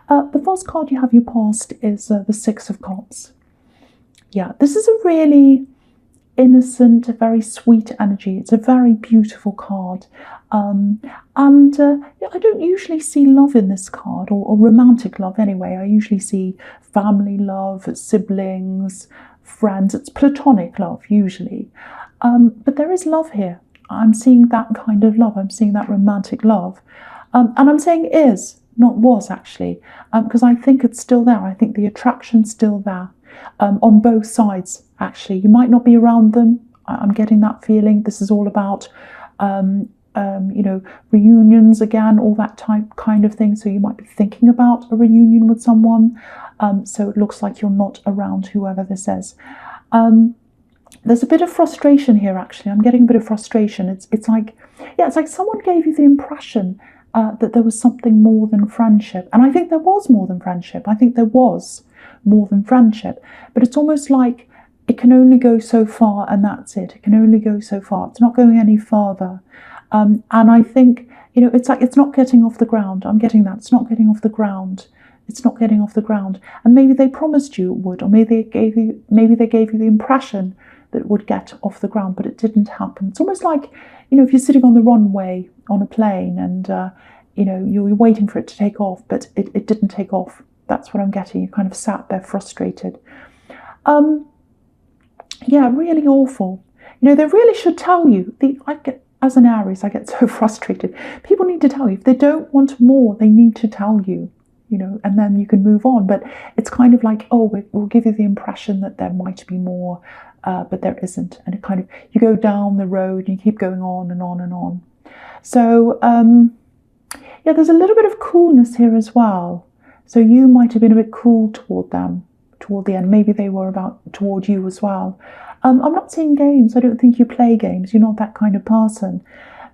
The first card you have you passed is the Six of Cups. Yeah, this is a really innocent, a very sweet energy. It's a very beautiful card. Yeah, I don't usually see love in this card, or romantic love anyway. I usually see family love, siblings, friends. It's platonic love usually. But there is love here. I'm seeing that kind of love. I'm seeing that romantic love. And I'm saying is, not was actually, because I think it's still there. I think the attraction's still there. On both sides, actually. You might not be around them. I'm getting that feeling. This is all about, reunions again, all that kind of thing. So you might be thinking about a reunion with someone. So it looks like you're not around whoever this is. There's a bit of frustration here, actually. I'm getting a bit of frustration. It's like someone gave you the impression that there was something more than friendship. And I think there was more than friendship. I think there was more than friendship. But it's almost like it can only go so far and that's it. It can only go so far. It's not going any further. And I think, it's like it's not getting off the ground. I'm getting that. It's not getting off the ground. It's not getting off the ground. And maybe they promised you it would, or maybe they gave you the impression that it would get off the ground, but it didn't happen. It's almost like, if you're sitting on the runway on a plane and, you're waiting for it to take off, but it didn't take off. That's what I'm getting. You kind of sat there frustrated. Yeah, really awful. They really should tell you. As an Aries, I get so frustrated. People need to tell you. If they don't want more, they need to tell you, and then you can move on. But it's kind of like, oh, we'll give you the impression that there might be more, but there isn't. And it kind of, you go down the road and you keep going on and on and on. So, yeah, there's a little bit of coolness here as well. So you might have been a bit cool toward them, toward the end. Maybe they were toward you as well. I'm not seeing games. I don't think you play games. You're not that kind of person.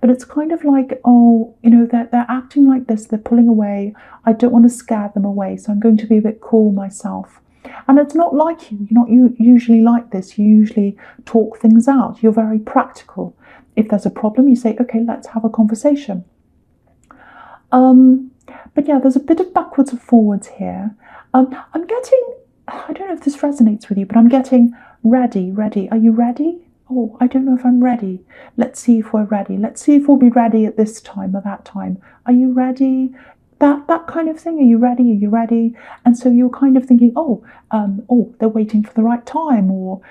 But it's kind of like, oh, they're acting like this. They're pulling away. I don't want to scare them away. So I'm going to be a bit cool myself. And it's not like you. You're not usually like this. You usually talk things out. You're very practical. If there's a problem, you say, okay, let's have a conversation. But yeah, there's a bit of backwards and forwards here. I'm getting, I don't know if this resonates with you, but I'm getting ready. Are you ready? Oh, I don't know if I'm ready. Let's see if we're ready. Let's see if we'll be ready at this time or that time. Are you ready? That kind of thing. Are you ready? Are you ready? And so you're kind of thinking, they're waiting for the right time, or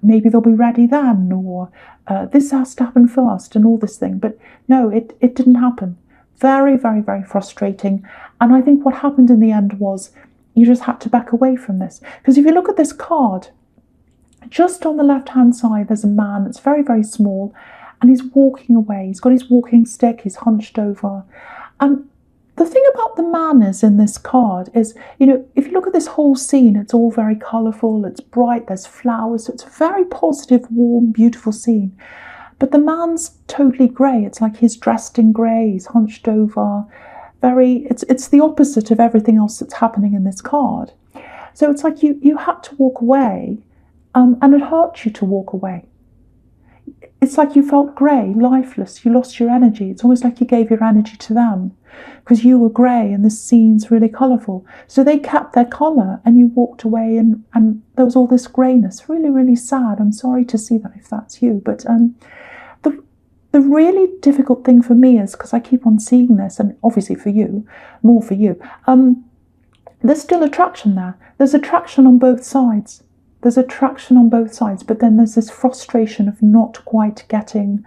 maybe they'll be ready then, or this has to happen first, and all this thing. But no, it didn't happen. Very, very, very frustrating. And I think what happened in the end was you just had to back away from this. Because if you look at this card, just on the left-hand side, there's a man that's very, very small, and he's walking away. He's got his walking stick, he's hunched over. And the thing about the manners in this card is, if you look at this whole scene, it's all very colourful, it's bright, there's flowers, so it's a very positive, warm, beautiful scene. But the man's totally grey. It's like he's dressed in grey, he's hunched over. It's the opposite of everything else that's happening in this card. So it's like you had to walk away, and it hurt you to walk away. It's like you felt grey, lifeless, you lost your energy. It's almost like you gave your energy to them because you were grey and this scene's really colourful. So they kept their colour and you walked away and there was all this greyness. Really, really sad. I'm sorry to see that if that's you. But the really difficult thing for me is, because I keep on seeing this, and obviously for you, more for you, there's still attraction there. There's attraction on both sides. There's attraction on both sides, but then there's this frustration of not quite getting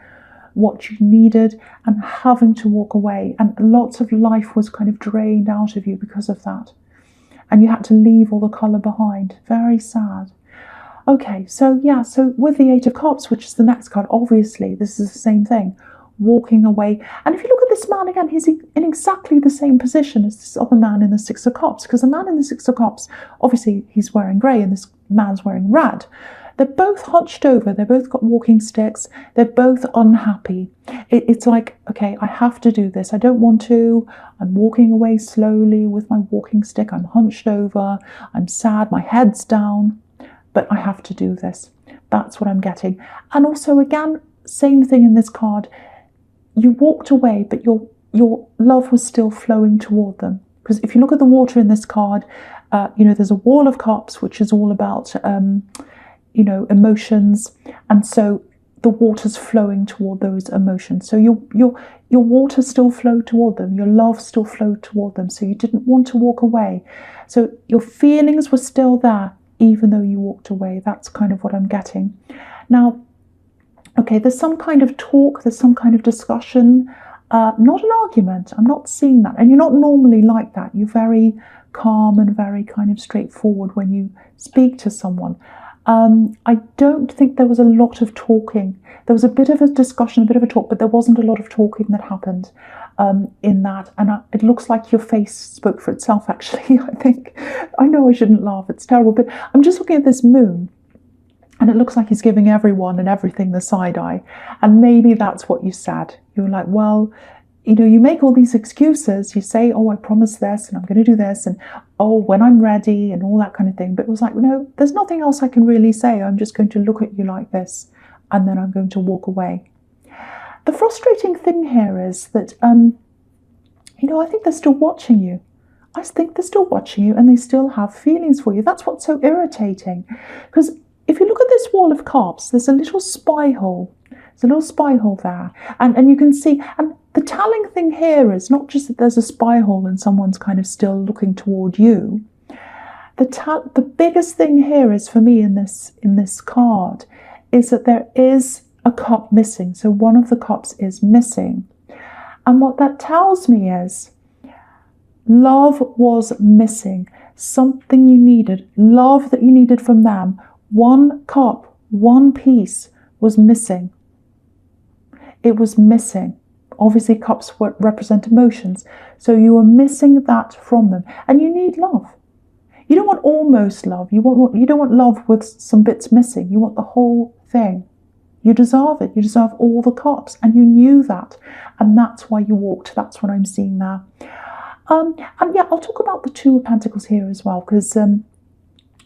what you needed and having to walk away. And lots of life was kind of drained out of you because of that. And you had to leave all the colour behind. Very sad. Okay, so yeah, so with the Eight of Cups, which is the next card, obviously this is the same thing. Walking away. And if you look at this man again, he's in exactly the same position as this other man in the Six of Cups, because the man in the Six of Cups, obviously he's wearing grey and this man's wearing red. They're both hunched over, they've both got walking sticks, they're both unhappy. It's like, okay, I have to do this, I don't want to, I'm walking away slowly with my walking stick, I'm hunched over, I'm sad, my head's down, but I have to do this. That's what I'm getting. And also again, same thing in this card. You walked away, but your love was still flowing toward them. Because if you look at the water in this card, there's a wall of cups, which is all about, emotions. And so the water's flowing toward those emotions. So your water still flowed toward them. Your love still flowed toward them. So you didn't want to walk away. So your feelings were still there, even though you walked away. That's kind of what I'm getting. Now, okay, there's some kind of talk, there's some kind of discussion, not an argument. I'm not seeing that. And you're not normally like that. You're very calm and very kind of straightforward when you speak to someone. I don't think there was a lot of talking. There was a bit of a discussion, a bit of a talk, but there wasn't a lot of talking that happened in that. And it looks like your face spoke for itself, actually, I think. I know I shouldn't laugh, it's terrible, but I'm just looking at this moon, and it looks like he's giving everyone and everything the side eye. And maybe that's what you said. You were like, well, you make all these excuses. You say, oh, I promised this and I'm going to do this, and oh, when I'm ready and all that kind of thing. But it was like, no, there's nothing else I can really say. I'm just going to look at you like this and then I'm going to walk away. The frustrating thing here is that, I think they're still watching you. I think they're still watching you and they still have feelings for you. That's what's so irritating. Because if you look at this wall of cups, there's a little spy hole. There's a little spy hole there. And you can see, and the telling thing here is not just that there's a spy hole and someone's kind of still looking toward you. The biggest thing here is, for me, in this card, is that there is a cup missing. So one of the cups is missing. And what that tells me is love was missing. Something you needed, love that you needed from them. One cup, one piece was missing. It was missing. Obviously, cups represent emotions. So you were missing that from them. And you need love. You don't want almost love. You don't want love with some bits missing. You want the whole thing. You deserve it. You deserve all the cups. And you knew that. And that's why you walked. That's what I'm seeing there. And yeah, I'll talk about the Two of Pentacles here as well, because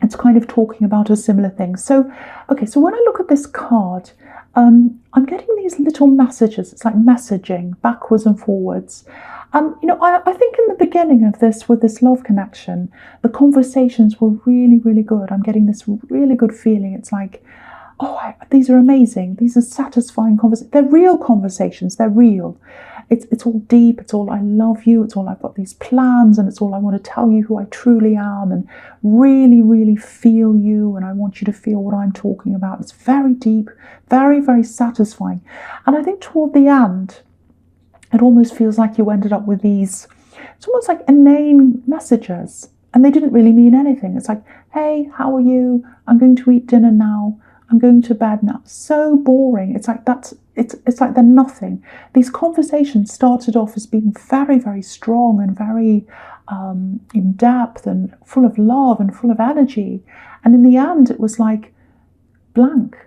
it's kind of talking about a similar thing. So, okay, so when I look at this card, I'm getting these little messages. It's like messaging backwards and forwards. I think in the beginning of this, with this love connection, the conversations were really, really good. I'm getting this really good feeling. It's like, these are amazing. These are satisfying conversations. They're real conversations. They're real. It's all deep. It's all I love you. It's all I've got these plans, and it's all I want to tell you who I truly am and really, really feel you, and I want you to feel what I'm talking about. It's very deep, very, very satisfying. And I think toward the end, it almost feels like you ended up with these, it's almost like inane messages, and they didn't really mean anything. It's like, hey, how are you? I'm going to eat dinner now. I'm going to bed now. So boring. It's like it's like they're nothing. These conversations started off as being very, very strong and very in depth and full of love and full of energy. And in the end, it was like blank,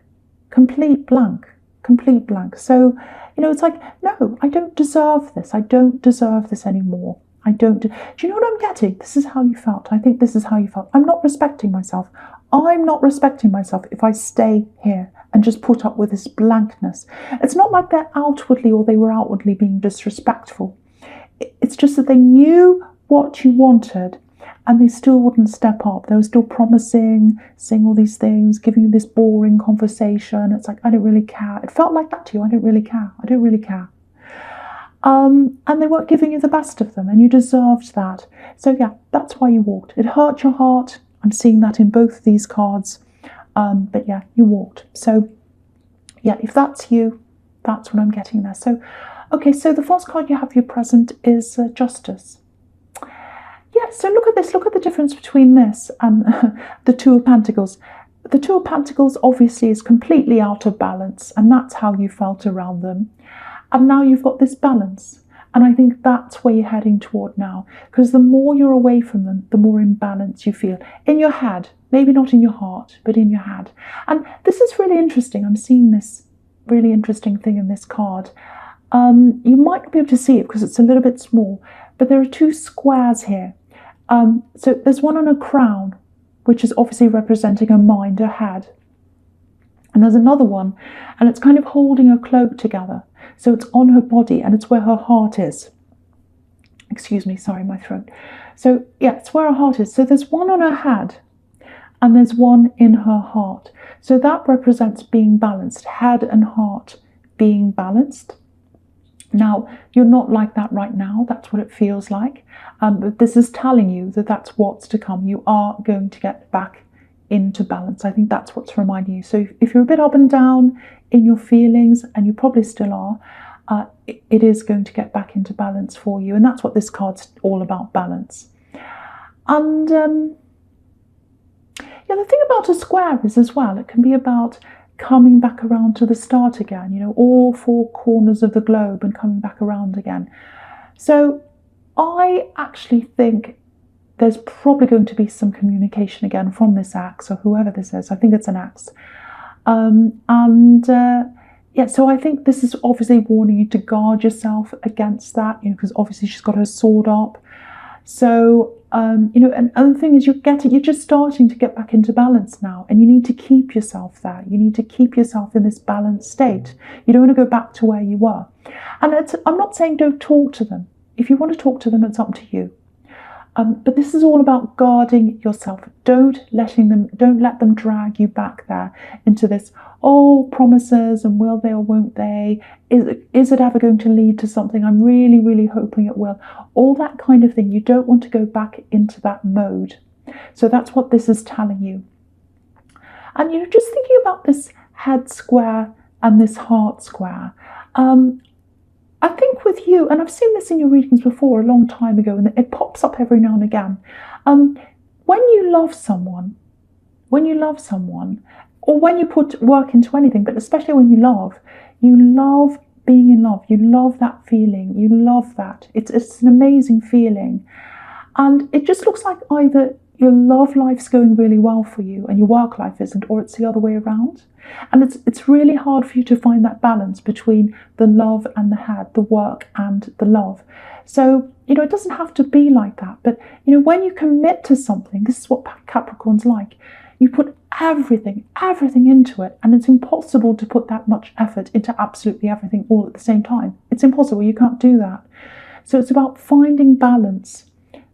complete blank, complete blank. So, it's like, no, I don't deserve this. I don't deserve this anymore. Do you know what I'm getting? This is how you felt. I think this is how you felt. I'm not respecting myself. I'm not respecting myself if I stay here and just put up with this blankness. It's not like they're outwardly or they were outwardly being disrespectful. It's just that they knew what you wanted and they still wouldn't step up. They were still promising, saying all these things, giving you this boring conversation. It's like, I don't really care. It felt like that to you. I don't really care. I don't really care. And they weren't giving you the best of them, and you deserved that. So yeah, that's why you walked. It hurt your heart. I'm seeing that in both of these cards. But yeah, you walked. So yeah, if that's you, that's what I'm getting there. So, okay, so the first card you have for your present is Justice. Yeah, so look at this. Look at the difference between this and the Two of Pentacles. The Two of Pentacles obviously is completely out of balance, and that's how you felt around them. And now you've got this balance. And I think that's where you're heading toward now. Because the more you're away from them, the more imbalance you feel. In your head, maybe not in your heart, but in your head. And this is really interesting. I'm seeing this really interesting thing in this card. You might not be able to see it because it's a little bit small, but there are two squares here. So there's one on a crown, which is obviously representing a mind, a head. And there's another one, and it's kind of holding a cloak together. So it's on her body, and it's where her heart is. Excuse me, sorry, my throat. So yeah, it's where her heart is. So there's one on her head and there's one in her heart. So that represents being balanced, head and heart being balanced. Now, you're not like that right now. That's what it feels like. But this is telling you that that's what's to come. You are going to get back into balance. I think that's what's reminding you. So if you're a bit up and down in your feelings, and you probably still are, it is going to get back into balance for you. And that's what this card's all about, balance. And yeah, the thing about a square is as well, it can be about coming back around to the start again, you know, all four corners of the globe and coming back around again. So I actually think there's probably going to be some communication again from this axe, or whoever this is. I think it's an axe. Yeah, so I think this is obviously warning you to guard yourself against that, you know, because obviously she's got her sword up. So, you know, and the thing is, you're just starting to get back into balance now, and you need to keep yourself there. You need to keep yourself in this balanced state. You don't want to go back to where you were. And I'm not saying don't talk to them. If you want to talk to them, it's up to you. But this is all about guarding yourself. Don't let them drag you back there into this, oh, promises and will they or won't they? Is it ever going to lead to something? I'm really, really hoping it will. All that kind of thing. You don't want to go back into that mode. So that's what this is telling you. And you know, just thinking about this head square and this heart square, I think with you, and I've seen this in your readings before a long time ago, and it pops up every now and again. When you love someone, or when you put work into anything, but especially when you love being in love. You love that feeling. You love that. It's an amazing feeling. And it just looks like either your love life's going really well for you and your work life isn't, or it's the other way around. And it's really hard for you to find that balance between the love and the head, the work and the love. So, you know, it doesn't have to be like that. But, you know, when you commit to something, this is what Capricorn's like. You put everything into it, and it's impossible to put that much effort into absolutely everything all at the same time. It's impossible. You can't do that. So it's about finding balance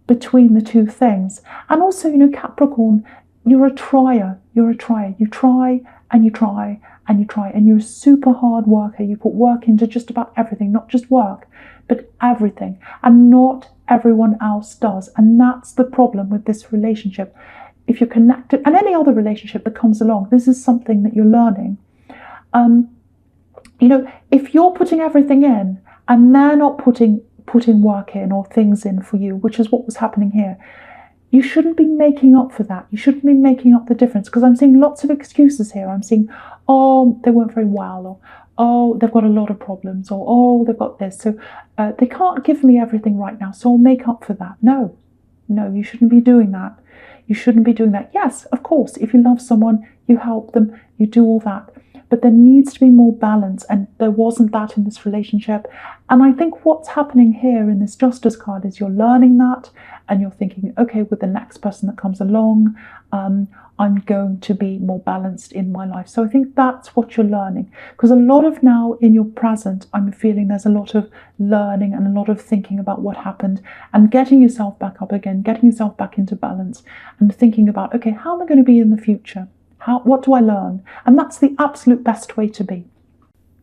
between the two things. And also, you know, Capricorn, you're a trier. You try and you try and you try, and you're a super hard worker. You put work into just about everything, not just work, but everything. And not everyone else does. And that's the problem with this relationship. If you're connected, and any other relationship that comes along, this is something that you're learning. You know, if you're putting everything in and they're not putting work in or things in for you, which is what was happening here, you shouldn't be making up for that. You shouldn't be making up the difference, because I'm seeing lots of excuses here. I'm seeing, oh, they weren't very well, or oh, they've got a lot of problems, or oh, they've got this. So they can't give me everything right now, so I'll make up for that. No, you shouldn't be doing that. You shouldn't be doing that. Yes, of course, if you love someone, you help them, you do all that. But there needs to be more balance, and there wasn't that in this relationship. And I think what's happening here in this Justice card is you're learning that, and you're thinking, okay, with the next person that comes along, I'm going to be more balanced in my life. So I think that's what you're learning. Because a lot of now in your present, I'm feeling there's a lot of learning and a lot of thinking about what happened, and getting yourself back up again, getting yourself back into balance, and thinking about, okay, how am I going to be in the future? What do I learn? And that's the absolute best way to be.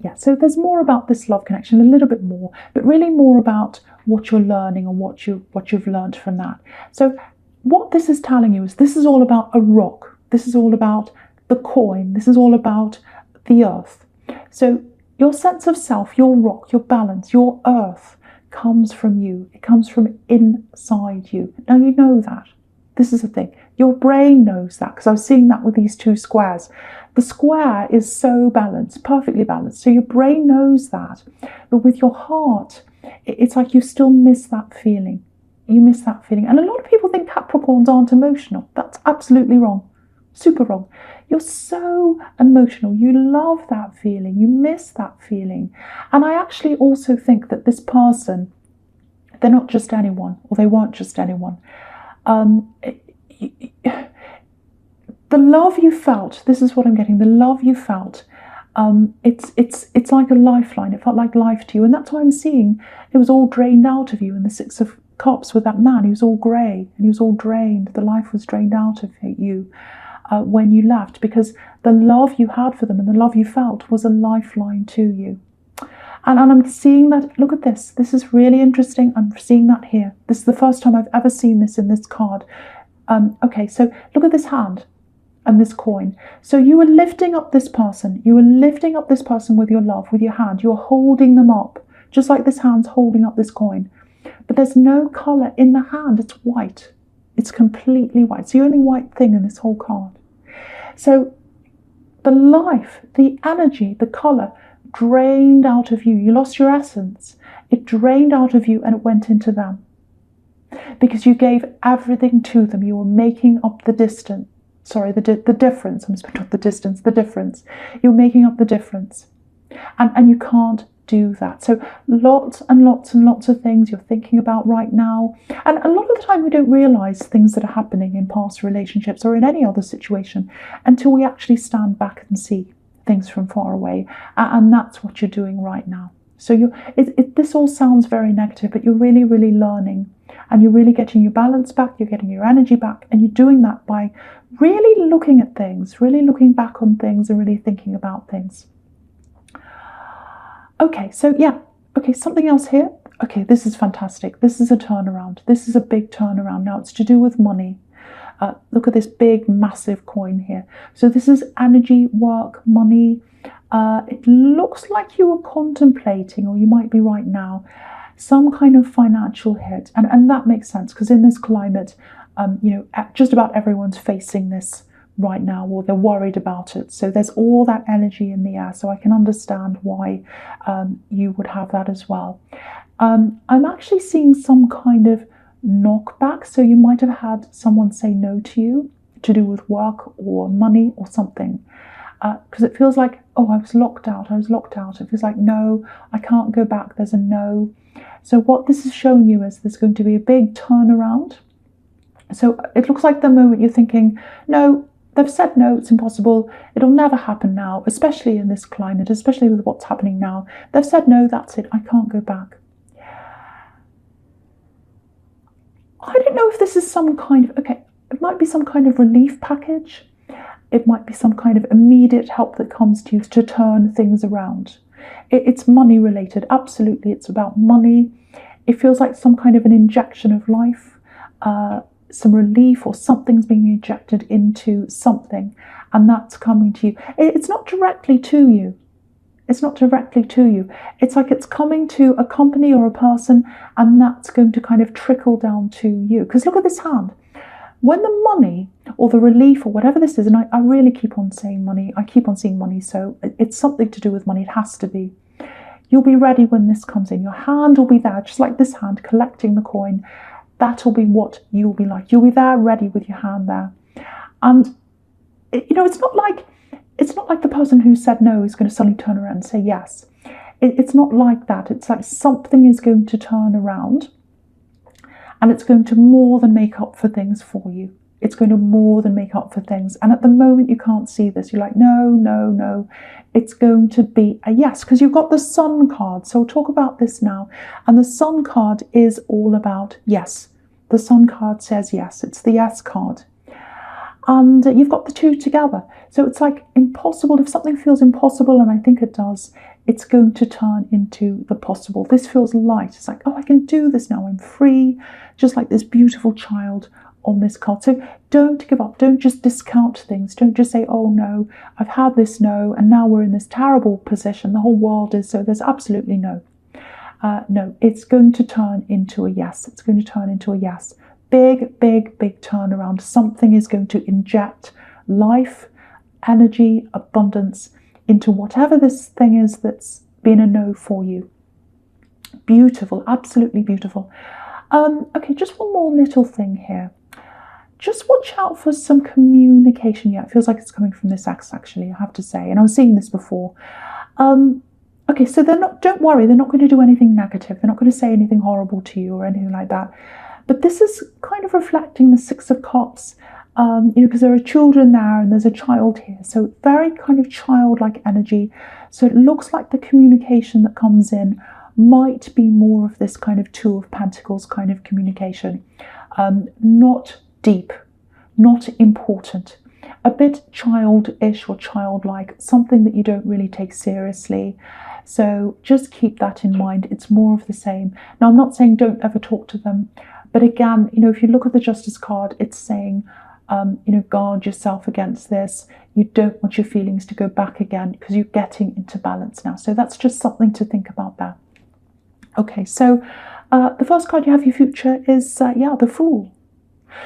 Yeah, so there's more about this love connection, a little bit more, but really more about what you're learning and what you've learned from that. So what this is telling you is this is all about a rock. This is all about the coin. This is all about the earth. So your sense of self, your rock, your balance, your earth comes from you. It comes from inside you. Now you know that. This is the thing. Your brain knows that, because I was seeing that with these two squares. The square is so balanced, perfectly balanced. So your brain knows that. But with your heart, it's like you still miss that feeling. You miss that feeling. And a lot of people think Capricorns aren't emotional. That's absolutely wrong. Super wrong. You're so emotional. You love that feeling. You miss that feeling. And I actually also think that this person, they're not just anyone, or they weren't just anyone. The love you felt, this is what I'm getting, the love you felt It's like a lifeline. It felt like life to you, and that's why I'm seeing it was all drained out of you. And the Six of Cups with that man, he was all grey and he was all drained. The life was drained out of you when you left, because the love you had for them and the love you felt was a lifeline to you. And I'm seeing that. Look at this. This is really interesting. I'm seeing that here. This is the first time I've ever seen this in this card. Okay, so look at this hand and this coin. So you were lifting up this person. You were lifting up this person with your love, with your hand. You're holding them up, just like this hand's holding up this coin. But there's no colour in the hand. It's white. It's completely white. It's the only white thing in this whole card. So the life, the energy, the colour drained out of you. You lost your essence. It drained out of you and it went into them. Because you gave everything to them. You were making up the distance. Sorry, the difference. I'm speaking of the distance, the difference. You're making up the difference. And you can't do that. So lots and lots and lots of things you're thinking about right now. And a lot of the time we don't realise things that are happening in past relationships or in any other situation until we actually stand back and see things from far away. And that's what you're doing right now. So this all sounds very negative, but you're really, really learning. And you're really getting your balance back, you're getting your energy back, and you're doing that by really looking at things, really looking back on things and really thinking about things. Okay, so yeah, okay, something else here. Okay, this is fantastic. This is a turnaround. This is a big turnaround. Now it's to do with money. Look at this big, massive coin here. So this is energy, work, money. It looks like you were contemplating, or you might be right now, some kind of financial hit. And that makes sense, because in this climate, just about everyone's facing this right now, or they're worried about it. So there's all that energy in the air. So I can understand why you would have that as well. I'm actually seeing some kind of knockback. So you might have had someone say no to you to do with work or money or something. Because it feels like, oh, I was locked out. It feels like, no, I can't go back. There's a no. So what this is showing you is there's going to be a big turnaround. So it looks like the moment you're thinking, no, they've said no, it's impossible. It'll never happen now, especially in this climate, especially with what's happening now. They've said no, that's it. I can't go back. I don't know if this is some kind of, okay, it might be some kind of relief package. It might be some kind of immediate help that comes to you to turn things around. It's money related, absolutely. It's about money. It feels like some kind of an injection of life, some relief, or something's being injected into something, and that's coming to you. It's not directly to you. It's not directly to you. It's like it's coming to a company or a person, and that's going to kind of trickle down to you. Because look at this hand. When the money or the relief or whatever this is, and I really keep on saying money, I keep on seeing money, so it's something to do with money, it has to be. You'll be ready when this comes in. Your hand will be there, just like this hand, collecting the coin. That'll be what you'll be like. You'll be there, ready with your hand there. And, it's not like the person who said no is going to suddenly turn around and say yes. It's not like that. It's like something is going to turn around, and it's going to more than make up for things for you. It's going to more than make up for things. And at the moment you can't see this. You're like, no. It's going to be a yes, because you've got the Sun card. So we'll talk about this now. And the Sun card is all about yes. The Sun card says yes. It's the yes card. And you've got the two together. So it's like impossible. If something feels impossible, and I think it does, it's going to turn into the possible. This feels light. It's like, oh, I can do this now. I'm free, just like this beautiful child on this card. So don't give up. Don't just discount things. Don't just say, oh no, I've had this no, and now we're in this terrible position. The whole world is so. There's absolutely no. No, it's going to turn into a yes. It's going to turn into a yes. Big, big, big turnaround. Something is going to inject life, energy, abundance into whatever this thing is that's been a no for you. Beautiful, absolutely beautiful. Okay, just one more little thing here. Just watch out for some communication. Yeah, it feels like it's coming from this ex, actually, I have to say. And I was seeing this before. Okay, so don't worry, they're not going to do anything negative. They're not going to say anything horrible to you or anything like that. But this is kind of reflecting the Six of Cups. because there are children there and there's a child here. So very kind of childlike energy. So it looks like the communication that comes in might be more of this kind of Two of Pentacles kind of communication. Not deep, not important, a bit childish or childlike, something that you don't really take seriously. So just keep that in mind. It's more of the same. Now, I'm not saying don't ever talk to them, but again, if you look at the Justice card, it's saying, guard yourself against this. You don't want your feelings to go back again because you're getting into balance now. So that's just something to think about there. Okay, so the first card you have, your future, is, the Fool.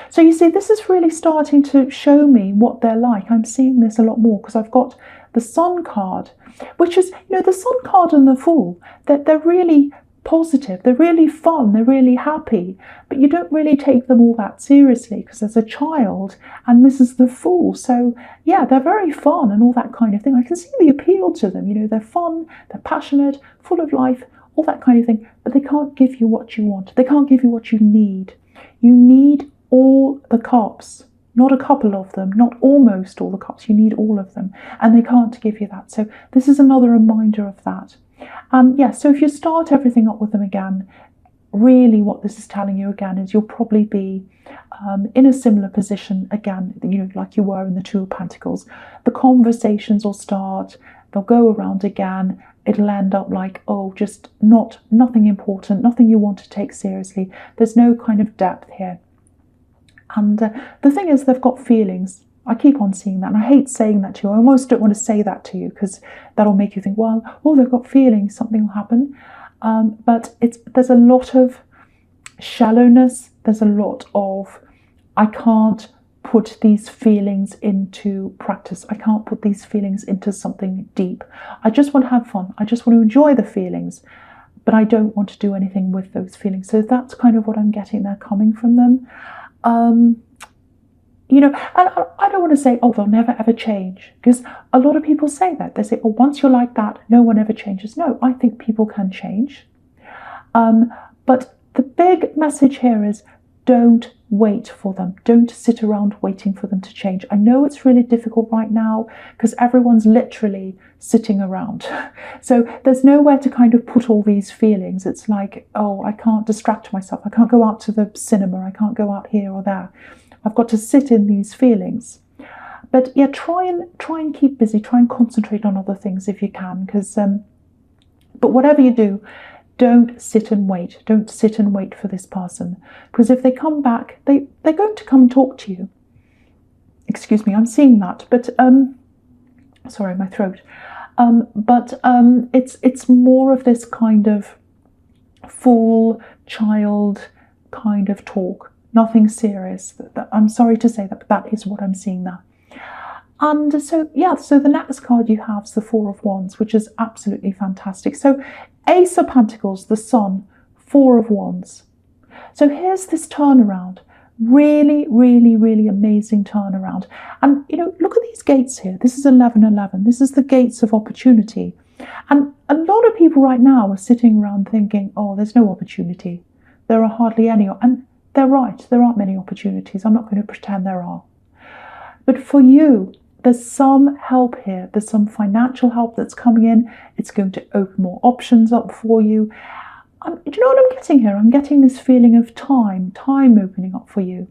So you see, this is really starting to show me what they're like. I'm seeing this a lot more because I've got the Sun card, which is, the Sun card and the Fool, they're really positive, they're really fun, they're really happy, but you don't really take them all that seriously because there's a child and this is the Fool. So yeah, they're very fun and all that kind of thing. I can see the appeal to them. They're fun, they're passionate, full of life, all that kind of thing, but they can't give you what you want. They can't give you what you need. You need all the cups, not a couple of them, not almost all the cups. You need all of them, and they can't give you that. So this is another reminder of that. So if you start everything up with them again, really what this is telling you again is you'll probably be in a similar position again, like you were in the Two of Pentacles. The conversations will start, they'll go around again. It'll end up like, just nothing important, nothing you want to take seriously. There's no kind of depth here. And the thing is, they've got feelings. I keep on seeing that, and I hate saying that to you. I almost don't want to say that to you because that'll make you think, well, they've got feelings, something will happen. But there's a lot of shallowness. There's a lot of, I can't put these feelings into practice. I can't put these feelings into something deep. I just want to have fun. I just want to enjoy the feelings, but I don't want to do anything with those feelings. So that's kind of what I'm getting there coming from them. And I don't want to say, they'll never ever change, because a lot of people say that. They say, once you're like that, no one ever changes. No, I think people can change. But the big message here is, don't wait for them. Don't sit around waiting for them to change. I know it's really difficult right now because everyone's literally sitting around. So there's nowhere to kind of put all these feelings. It's like, I can't distract myself. I can't go out to the cinema. I can't go out here or there. I've got to sit in these feelings. But yeah, try and keep busy. Try and concentrate on other things if you can. But whatever you do, don't sit and wait. Don't sit and wait for this person. Because if they come back, they're going to come and talk to you. Excuse me, I'm seeing that. But, sorry, my throat. It's more of this kind of fool, child kind of talk. Nothing serious. I'm sorry to say that, but that is what I'm seeing there. And so the next card you have is the Four of Wands, which is absolutely fantastic. So Ace of Pentacles, the Sun, Four of Wands. So here's this turnaround. Really, really, really amazing turnaround. And, look at these gates here. This is 1111. This is the gates of opportunity. And a lot of people right now are sitting around thinking, there's no opportunity. There are hardly any. And they're right. There aren't many opportunities. I'm not going to pretend there are. But for you, there's some help here. There's some financial help that's coming in. It's going to open more options up for you. Do you know what I'm getting here? I'm getting this feeling of time opening up for you.